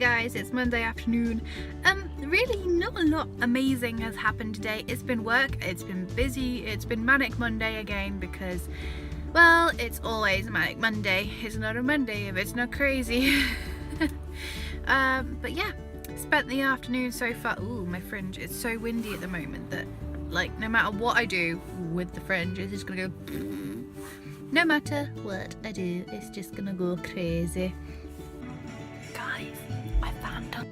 guys, it's Monday afternoon. Really not a lot amazing has happened today. It's been work, it's been busy, it's been Manic Monday again because, well, it's always a Manic Monday. It's not a Monday if it's not crazy. But yeah, spent the afternoon so far. Ooh, my fringe, it's so windy at the moment that, like, no matter what I do with the fringe, it's just gonna go. No matter what I do, it's just gonna go crazy. Guys, I found them.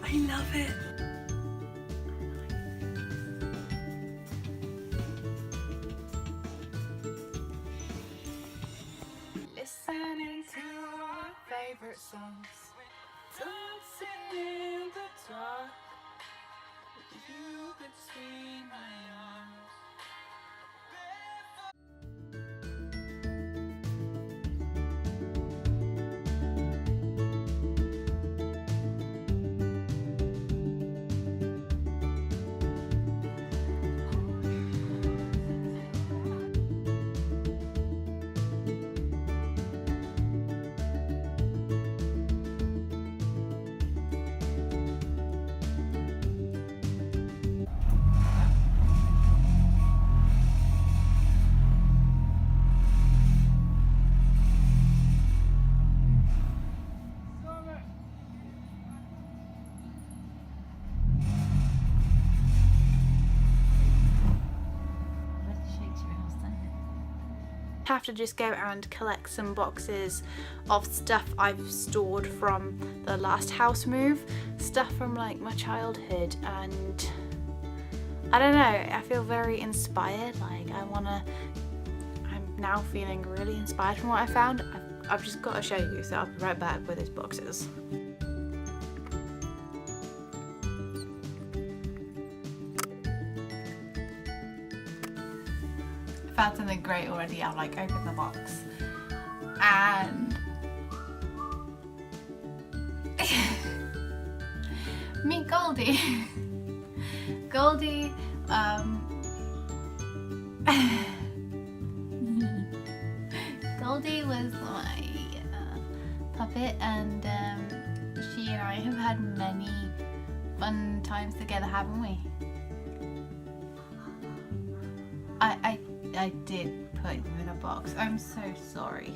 I love it. Listening to our favorite songs, dancing in the dark. You could see my arms. Have to just go and collect some boxes of stuff I've stored from the last house move, stuff from like my childhood, and I don't know, I feel very inspired. Like I'm now feeling really inspired from what I found. I've just got to show you, so I'll be right back with these boxes. Found something great already. I've like opened the box and meet Goldie. Goldie Goldie was my puppet, and she and I have had many fun times together, haven't we? I did put them in a box. I'm so sorry.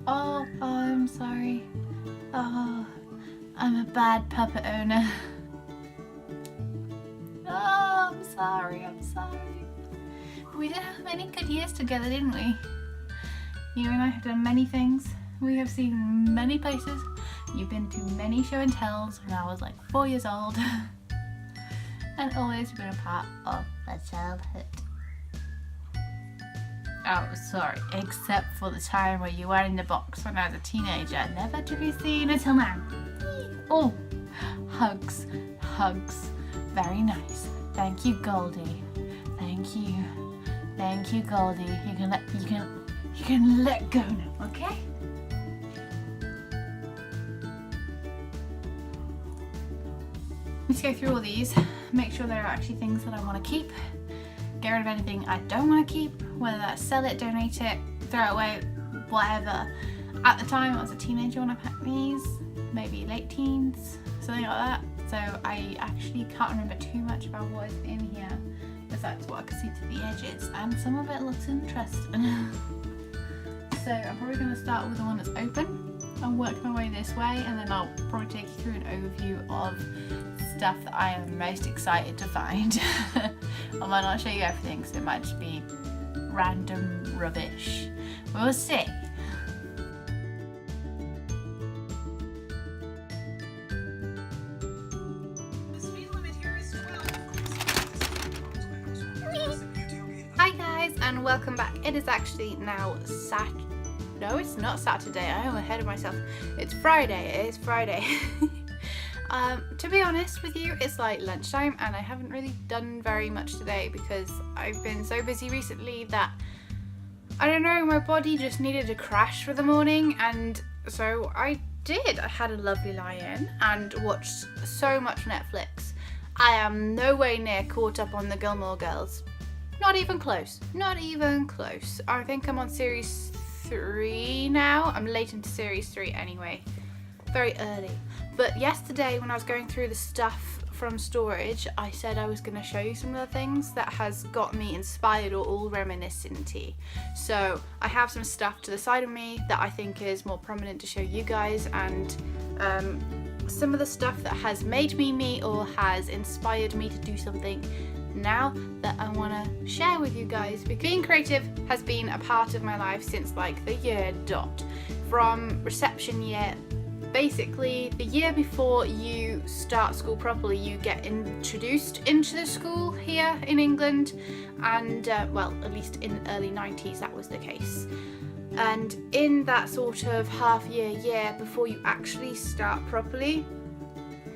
Oh, I'm sorry. Oh, I'm a bad puppet owner. Oh, I'm sorry. We did have many good years together, didn't we? You and I have done many things. We have seen many places. You've been to many show and tells when I was like 4 years old. And always been a part of my childhood. Oh, sorry, except for the time where you were in the box when I was a teenager, never to be seen until now. Oh, hugs, very nice. Thank you, Goldie. Thank you, Goldie. You can let go now, okay? Let's go through all these, make sure there are actually things that I want to keep. Get rid of anything I don't want to keep, whether that's sell it, donate it, throw it away, whatever. At the time I was a teenager when I packed these, maybe late teens, something like that. So I actually can't remember too much about what is in here, besides what I can see to the edges, and some of it looks interesting. So I'm probably going to start with the one that's open and work my way this way, and then I'll probably take you through an overview of stuff that I am most excited to find. I might not show you everything, so it might just be random rubbish. We'll see. Hi guys, and welcome back. It is actually now No, it's not Saturday. I am ahead of myself. It's Friday. It is Friday. To be honest with you, it's like lunchtime and I haven't really done very much today because I've been so busy recently that I don't know, my body just needed a crash for the morning, and so I did. I had a lovely lie-in and watched so much Netflix, I am no way near caught up on the Gilmore Girls. Not even close. Not even close. I think I'm on series 3 now. I'm late into series 3 anyway. Very early. But yesterday when I was going through the stuff from storage, I said I was going to show you some of the things that has got me inspired or all reminiscent-y. So I have some stuff to the side of me that I think is more prominent to show you guys, and some of the stuff that has made me me or has inspired me to do something now that I want to share with you guys, because being creative has been a part of my life since like the year dot. From reception year, basically the year before you start school properly, you get introduced into the school here in England, and well, at least in the early 90s that was the case. And in that sort of half year before you actually start properly,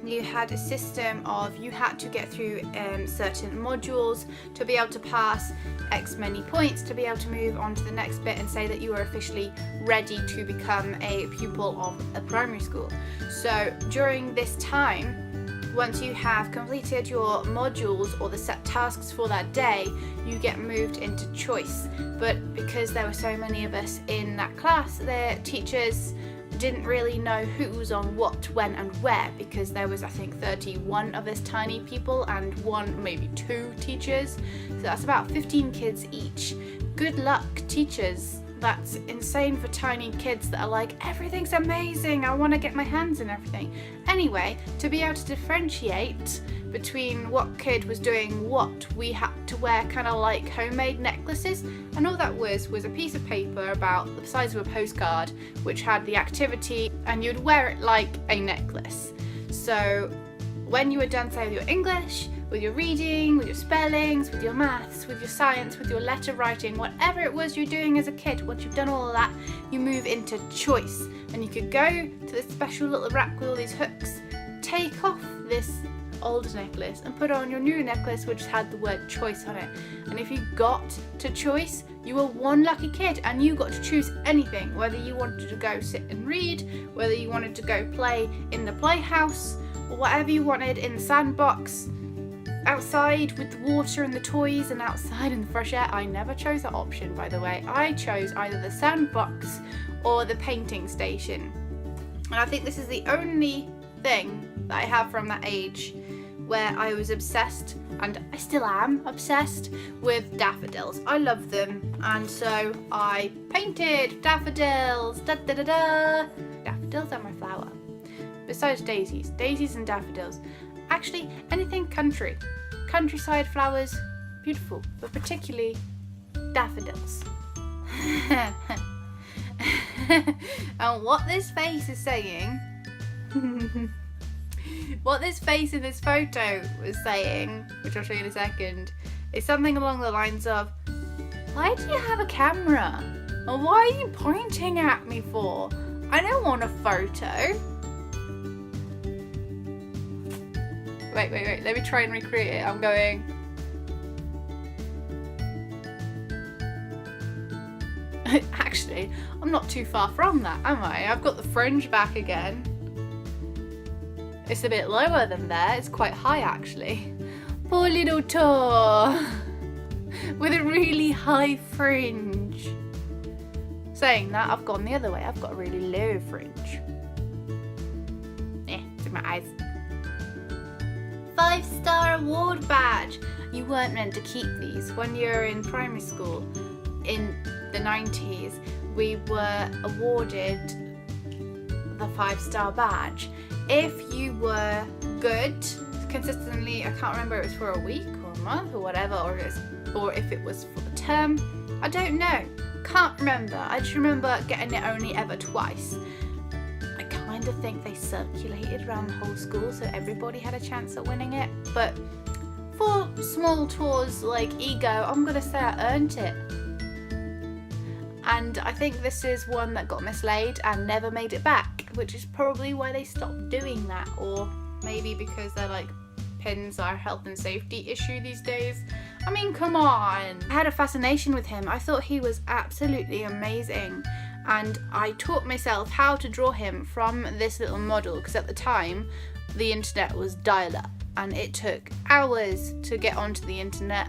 you had a system of you had to get through certain modules to be able to pass X many points to be able to move on to the next bit and say that you are officially ready to become a pupil of a primary school. So during this time, once you have completed your modules or the set tasks for that day, you get moved into choice. But because there were so many of us in that class, the teachers didn't really know who was on what, when and where, because there was I think 31 of us tiny people and 1, maybe 2 teachers, so that's about 15 kids each. Good luck, teachers. That's insane for tiny kids that are like, everything's amazing, I want to get my hands in everything. Anyway, to be able to differentiate between what kid was doing what, we had to wear kind of like homemade necklaces, and all that was a piece of paper about the size of a postcard which had the activity, and you'd wear it like a necklace. So when you were done, say, with your English, with your reading, with your spellings, with your maths, with your science, with your letter writing, whatever it was you're doing as a kid, once you've done all of that, you move into choice, and you could go to this special little rack with all these hooks, take off this old necklace and put on your new necklace which had the word choice on it. And if you got to choice, you were one lucky kid and you got to choose anything, whether you wanted to go sit and read, whether you wanted to go play in the playhouse, or whatever you wanted in the sandbox, outside with the water and the toys, and outside in the fresh air. I never chose that option, by the way. I chose either the sandbox or the painting station. And I think this is the only thing that I have from that age where I was obsessed, and I still am obsessed, with daffodils. I love them, and so I painted daffodils. Da, da, da, da. Daffodils are my flower. Besides daisies and daffodils. Actually, anything countryside flowers, beautiful, but particularly daffodils. And what this face is saying, what this face in this photo was saying, which I'll show you in a second, is something along the lines of, why do you have a camera? Or why are you pointing at me for? I don't want a photo. Wait, let me try and recreate it. I'm going. Actually, I'm not too far from that, am I? I've got the fringe back again. It's a bit lower than there, it's quite high actually. Poor little toe with a really high fringe. Saying that, I've gone the other way, I've got a really low fringe. It's in my eyes. 5-star award badge. You weren't meant to keep these. When you were in primary school in the 90s, we were awarded the 5-star badge. If you were good consistently, I can't remember if it was for a week or a month or whatever, or if it was for the term, I don't know, can't remember. I just remember getting it only ever twice. I kind of think they circulated around the whole school so everybody had a chance at winning it, but for small tours like ego, I'm gonna say I earned it. And I think this is one that got mislaid and never made it back, which is probably why they stopped doing that, or maybe because they're like, pins are a health and safety issue these days. I mean, come on. I had a fascination with him. I thought he was absolutely amazing, and I taught myself how to draw him from this little model, because at the time the internet was dial-up. and it took hours to get onto the internet.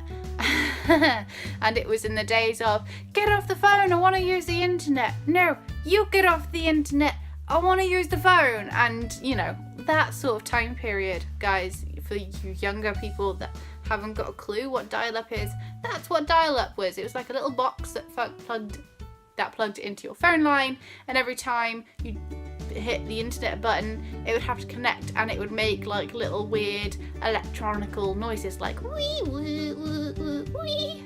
And it was in the days of, get off the phone, I want to use the internet. No, you get off the internet, I want to use the phone. And you know, that sort of time period, guys, for you younger people that haven't got a clue what dial-up is, that's what dial-up was. It was like a little box that plugged into your phone line, and every time you hit the internet button, it would have to connect, and it would make like little weird electronical noises like wee wee wee wee wee.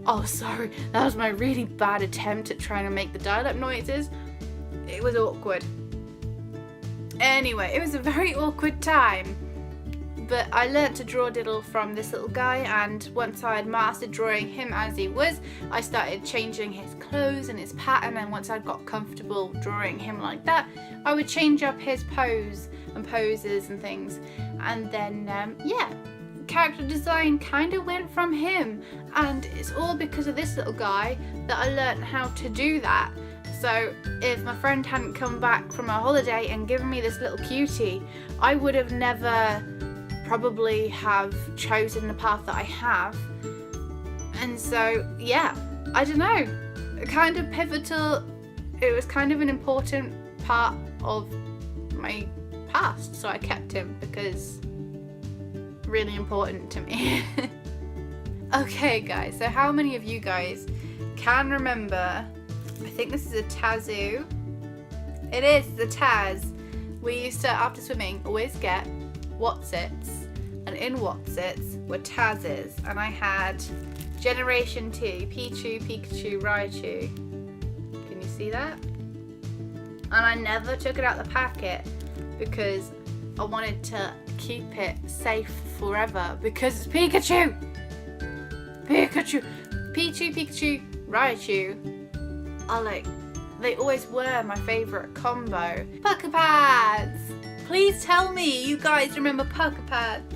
Oh, sorry, that was my really bad attempt at trying to make the dial-up noises. It was awkward. Anyway, it was a very awkward time. But I learnt to draw diddle from this little guy, and once I had mastered drawing him as he was, I started changing his clothes and his pattern, and once I got comfortable drawing him like that, I would change up his pose and poses and things. And then, yeah, character design kind of went from him, and it's all because of this little guy that I learnt how to do that. So if my friend hadn't come back from a holiday and given me this little cutie, I would have never probably have chosen the path that I have. And so yeah, I don't know, kind of pivotal. It was kind of an important part of my past, so I kept him because really important to me. Okay guys, so how many of you guys can remember, I think this is a Tazoo. It is the Taz. We used to, after swimming, always get Whatsits, and in Whatsits were Tazes, and I had Generation 2, Pichu, Pikachu, Raichu. Can you see that? And I never took it out of the packet because I wanted to keep it safe forever, because it's Pikachu! Pikachu! Pichu, Pikachu, Raichu are like, they always were my favourite combo. Pucker pads! Please tell me you guys remember pucker pads.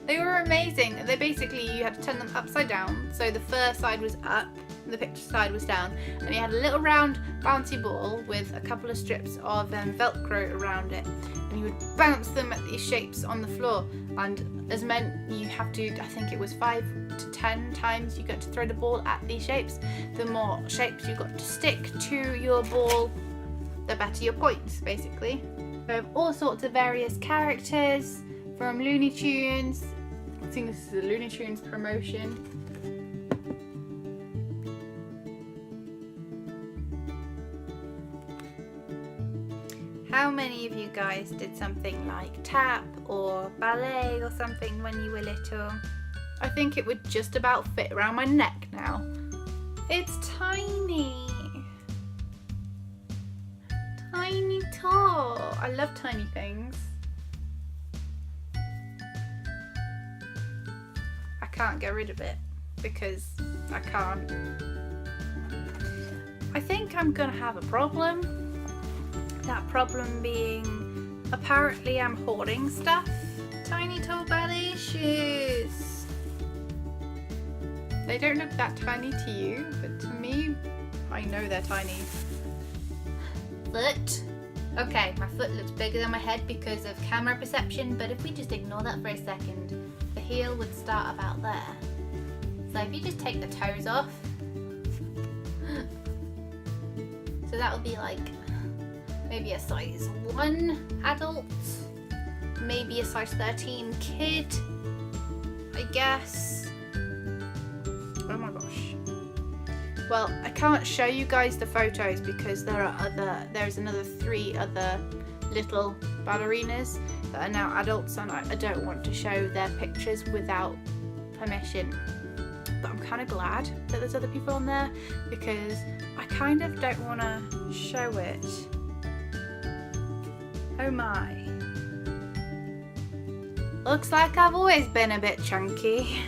They were amazing. They basically, you had to turn them upside down. So the fur side was up and the picture side was down. And you had a little round bouncy ball with a couple of strips of Velcro around it. And you would bounce them at these shapes on the floor. And as men, you have to, I think it was 5 to 10 times you got to throw the ball at these shapes. The more shapes you got to stick to your ball, the better your points, basically. We have all sorts of various characters from Looney Tunes. I think this is a Looney Tunes promotion. How many of you guys did something like tap or ballet or something when you were little? I think it would just about fit around my neck now. It's tiny. Tiny tall. I love tiny things. I can't get rid of it because I can't. I think I'm gonna have a problem. That problem being, apparently I'm hoarding stuff. Tiny tall ballet shoes. They don't look that tiny to you, but to me, I know they're tiny. Foot. Okay, my foot looks bigger than my head because of camera perception, but if we just ignore that for a second, the heel would start about there. So if you just take the toes off, so that would be like maybe a size 1 adult, maybe a size 13 kid, I guess. Oh my gosh. Well, I can't show you guys the photos because there's another 3 other little ballerinas that are now adults, and I don't want to show their pictures without permission. But I'm kind of glad that there's other people on there because I kind of don't want to show it. Oh my. Looks like I've always been a bit chunky.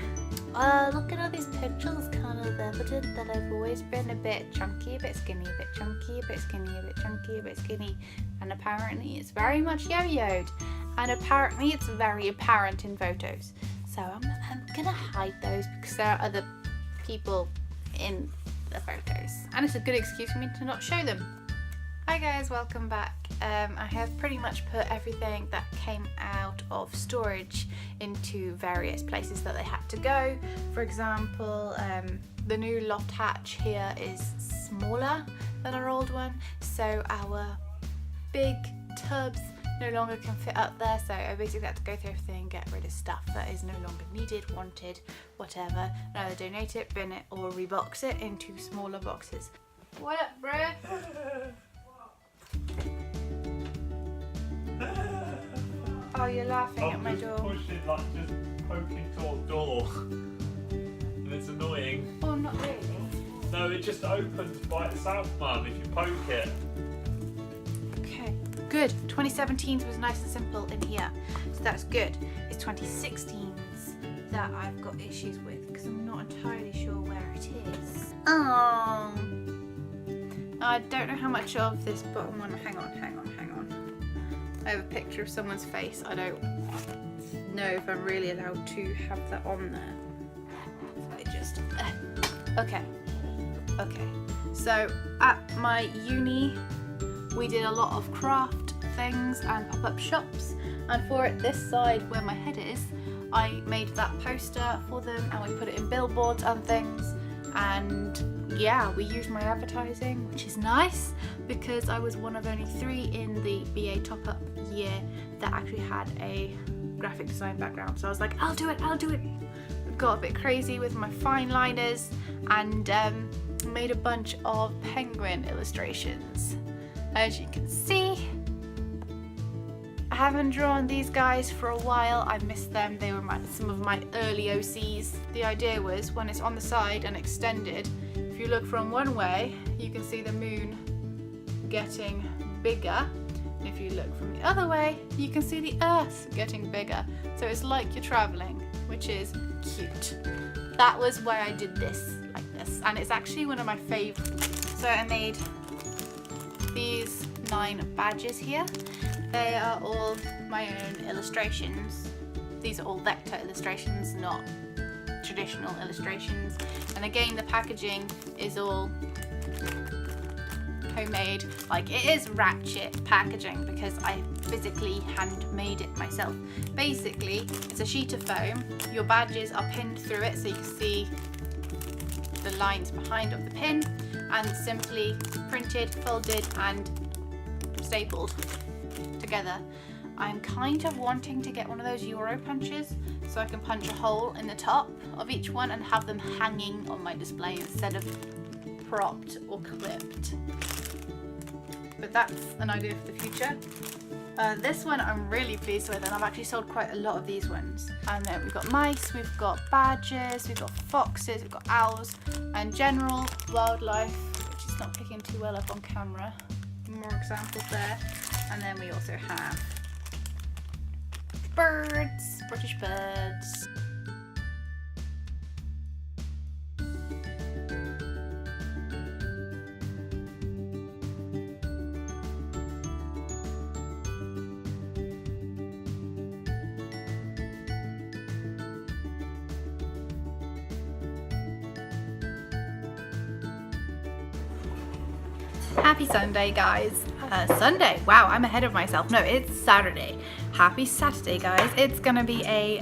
Look at all these pictures, kind of evident that I've always been a bit chunky, a bit skinny, a bit chunky, a bit skinny, a bit chunky, a bit skinny. And apparently it's very much yo-yoed. And apparently it's very apparent in photos. So I'm gonna hide those because there are other people in the photos. And it's a good excuse for me to not show them. Hi guys, welcome back. I have pretty much put everything that came out of storage into various places that they had to go. For example, the new loft hatch here is smaller than our old one, so our big tubs no longer can fit up there, so I basically had to go through everything and get rid of stuff that is no longer needed, wanted, whatever, and either donate it, bin it, or rebox it into smaller boxes. What up, bruh? Oh, you're laughing at my door. Push it like just poking towards door. And it's annoying. Oh, not really. No, it just opens by itself, Mum, if you poke it. Okay, good. 2017's was nice and simple in here, so that's good. It's 2016's that I've got issues with because I'm not entirely sure where it is. Oh, I don't know how much of this bottom one. Hang on. I have a picture of someone's face. I don't know if I'm really allowed to have that on there. I just okay. So at my uni, we did a lot of craft things and pop-up shops, and for it this side where my head is, I made that poster for them and we put it in billboards and things, and yeah, we used my advertising, which is nice because I was one of only 3 in the BA top-up year that actually had a graphic design background, so I was like, I'll do it. Got a bit crazy with my fine liners and made a bunch of penguin illustrations. As you can see, I haven't drawn these guys for a while. I missed them. They were some of my early OCs. The idea was when it's on the side and extended, if you look from one way, you can see the moon getting bigger. And if you look from the other way, you can see the earth getting bigger. So it's like you're traveling, which is cute. That was why I did this like this. And it's actually one of my favorites. So I made these 9 badges here. They are all my own illustrations. These are all vector illustrations, not traditional illustrations. And again, the packaging is all homemade. Like, it is ratchet packaging because I physically handmade it myself. Basically, it's a sheet of foam. Your badges are pinned through it so you can see the lines behind of the pin, and simply printed, folded and stapled together. I'm kind of wanting to get one of those Euro punches so I can punch a hole in the top of each one and have them hanging on my display instead of propped or clipped. But that's an idea for the future. This one I'm really pleased with, and I've actually sold quite a lot of these ones. And then we've got mice, we've got badgers, we've got foxes, we've got owls, and general wildlife, which is not picking too well up on camera. More examples there. And then we also have birds, British birds. Happy Sunday, guys. Sunday. Wow, I'm ahead of myself. No, it's Saturday. Happy Saturday, guys. It's gonna be a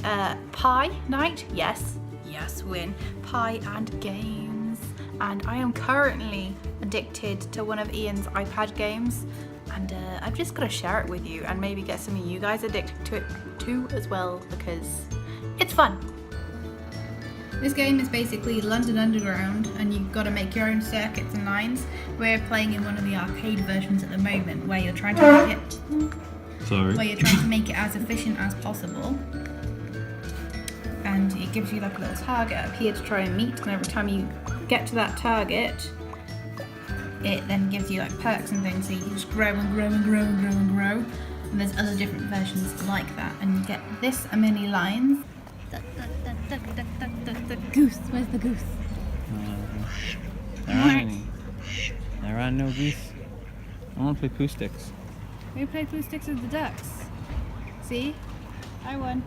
pie night. Yes, win. Pie and games. And I am currently addicted to one of Ian's iPad games. And I've just got to share it with you and maybe get some of you guys addicted to it too as well, because it's fun. This game is basically London Underground, and you've got to make your own circuits and lines. We're playing in one of the arcade versions at the moment, where you're trying to make it as efficient as possible. And it gives you like a little target up here to try and meet, and every time you get to that target, it then gives you like perks and things, so you just grow and grow and grow and grow and grow. And there's other different versions like that, and you get this many lines. The goose. Where's the goose? There aren't any. There are no geese. I want to play poo sticks. We play poo sticks with the ducks. See? I won.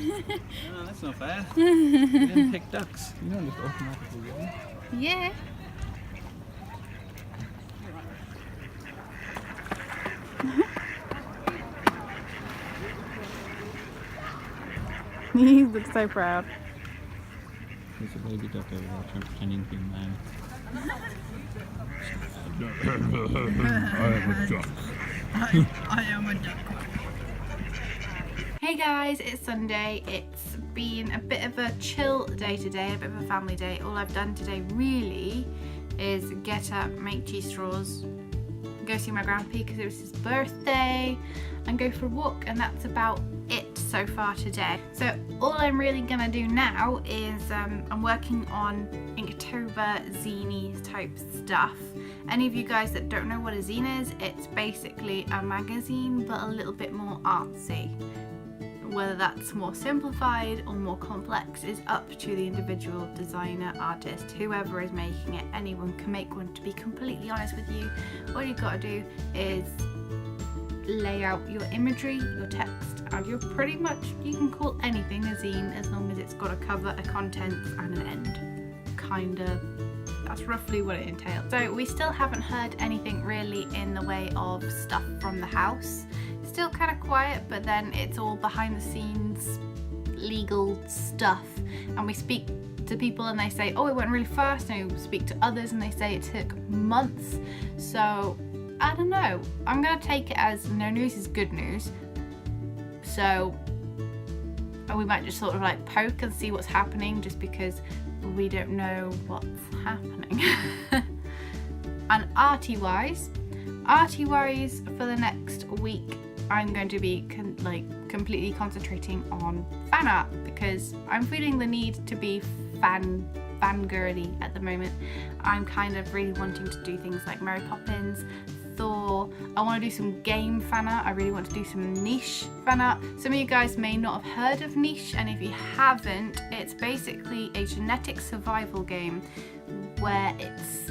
No, that's not fair. You didn't pick ducks. You don't just automatically win. Yeah. He looks so proud. There's a baby duck over there trying pretending to be a man. I am a duck. Hey guys, it's Sunday. It's been a bit of a chill day today, a bit of a family day. All I've done today really is get up, make cheese straws, go see my grandpa because it was his birthday, and go for a walk, and that's about it so far today. So all I'm really gonna do now is I'm working on Inktober zine type stuff. Any of you guys that don't know what a zine is, it's basically a magazine but a little bit more artsy. Whether that's more simplified or more complex is up to the individual designer, artist, whoever is making it. Anyone can make one, to be completely honest with you. All you've got to do is lay out your imagery, your text, and you're pretty much, you can call anything a zine as long as it's got a cover, a contents, and an end. Kinda, that's roughly what it entails. So we still haven't heard anything really in the way of stuff from the house. Still kind of quiet, but then it's all behind the scenes legal stuff, and we speak to people and they say, oh, it went really fast, and we speak to others and they say it took months. So I don't know, I'm gonna take it as no news is good news. So we might just sort of like poke and see what's happening, just because we don't know what's happening. And arty wise for the next week, I'm going to be completely concentrating on fan art, because I'm feeling the need to be fangirly at the moment. I'm kind of really wanting to do things like Mary Poppins, Thor. I want to do some game fan art. I really want to do some niche fan art. Some of you guys may not have heard of niche, and if you haven't, it's basically a genetic survival game where it's,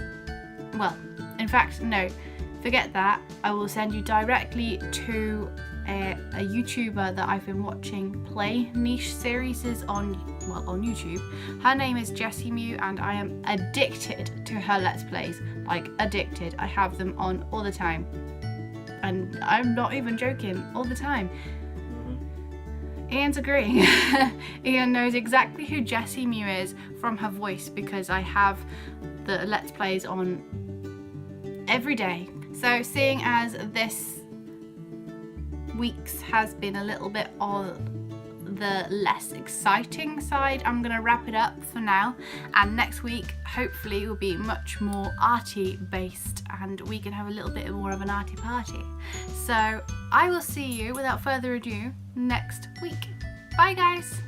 well, in fact, no, forget that. I will send you directly to a YouTuber that I've been watching play niche series on YouTube. Her name is Jessie Mew, and I am addicted to her Let's Plays. Like, addicted. I have them on all the time. And I'm not even joking, all the time. Ian's agreeing. Ian knows exactly who Jessie Mew is from her voice, because I have the Let's Plays on every day. So seeing as this week's has been a little bit on the less exciting side, I'm gonna wrap it up for now, and next week hopefully will be much more arty based, and we can have a little bit more of an arty party. So I will see you, without further ado, next week. Bye guys!